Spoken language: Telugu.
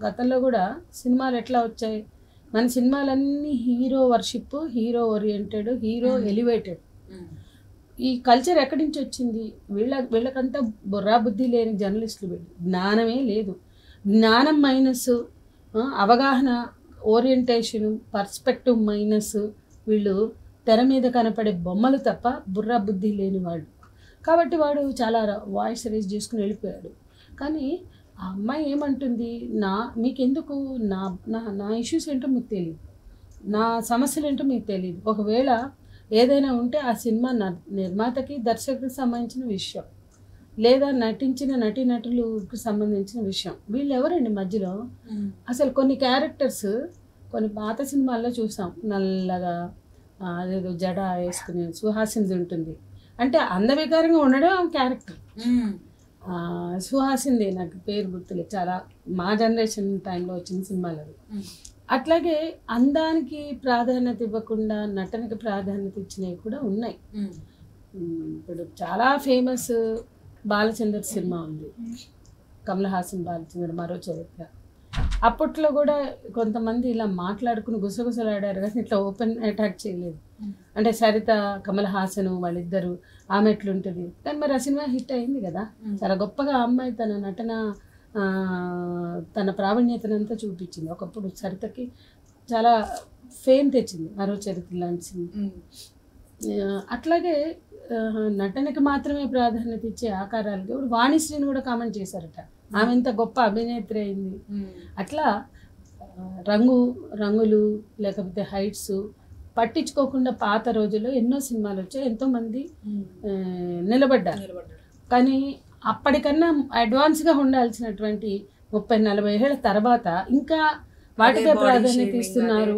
గతంలో కూడా సినిమాలు ఎట్లా వచ్చాయి, మన సినిమాలన్నీ hero worship, hero oriented, hero elevated. ఈ కల్చర్ ఎక్కడి నుంచి వచ్చింది? వీళ్ళకంతా బుర్రా బుద్ధి లేని జర్నలిస్టులు. వీళ్ళు జ్ఞానమే లేదు. జ్ఞానం మైనస్, అవగాహన, ఓరియంటేషను, పర్స్పెక్టివ్ మైనస్. వీళ్ళు తెర మీద కనపడే బొమ్మలు తప్ప బుర్రా బుద్ధి లేని వాళ్ళు. కాబట్టి వాడు చాలా వాయిస్ రేజ్ చేసుకుని వెళ్ళిపోయాడు. కానీ ఆ అమ్మాయి ఏమంటుంది, మీకెందుకు నా నా నా ఇష్యూస్ ఏంటో మీకు తెలియదు, నా సమస్యలు ఏంటో మీకు తెలియదు. ఒకవేళ ఏదైనా ఉంటే ఆ సినిమా నిర్మాతకి దర్శకుడికి సంబంధించిన విషయం, లేదా నటించిన నటీనటులకు సంబంధించిన విషయం. వీళ్ళు ఎవరండి మధ్యలో? అసలు కొన్ని క్యారెక్టర్స్ కొన్ని పాత సినిమాల్లో చూసాం, నల్లగా అదేదో జడ వేసుకుని సుహాసిని ఉంటుంది. అంటే అందవికారంగా ఉండడం క్యారెక్టర్. సుహాసింది, నాకు పేరు గుర్తులేదు, చాలా మా జనరేషన్ టైంలో వచ్చిన సినిమాలు అవి. అట్లాగే అందానికి ప్రాధాన్యత ఇవ్వకుండా నటనకి ప్రాధాన్యత ఇచ్చినవి కూడా ఉన్నాయి. ఇప్పుడు చాలా ఫేమస్ బాలచంద్ర సినిమా ఉంది, కమల్ హాసన్ బాలచంద్ర మరో చరిత్ర. అప్పట్లో కూడా కొంతమంది ఇలా మాట్లాడుకుని గుసగుసలాడారు, కానీ ఇట్లా ఓపెన్ అటాక్ చేయలేదు. అంటే సరిత కమల్ హాసన్ వాళ్ళిద్దరు, ఆమె ఎట్లుంటుంది. కానీ మరి ఆ సినిమా హిట్ అయింది కదా, చాలా గొప్పగా అమ్మాయి తన నటన, తన ప్రావీణ్యతనంతా చూపించింది. ఒకప్పుడు సరితకి చాలా ఫేమ్ తెచ్చింది మరో చరిత్ర లాంటి సినిమా. అట్లాగే నటనకి మాత్రమే ప్రాధాన్యత ఇచ్చే ఆకారాలకి ఇప్పుడు వాణిశ్రీని కూడా కామెంట్ చేశారట, ఆమె ఎంత గొప్ప అభినేత్రి అయింది. అట్లా రంగులు లేకపోతే హైట్స్ పట్టించుకోకుండా పాత రోజుల్లో ఎన్నో సినిమాలు వచ్చాయి, ఎంతోమంది నిలబడ్డారు. కానీ అప్పటికన్నా అడ్వాన్స్గా ఉండాల్సినటువంటి 30-40 ఏళ్ళ తర్వాత ఇంకా వాటికే ప్రాధాన్యత ఇస్తున్నారు.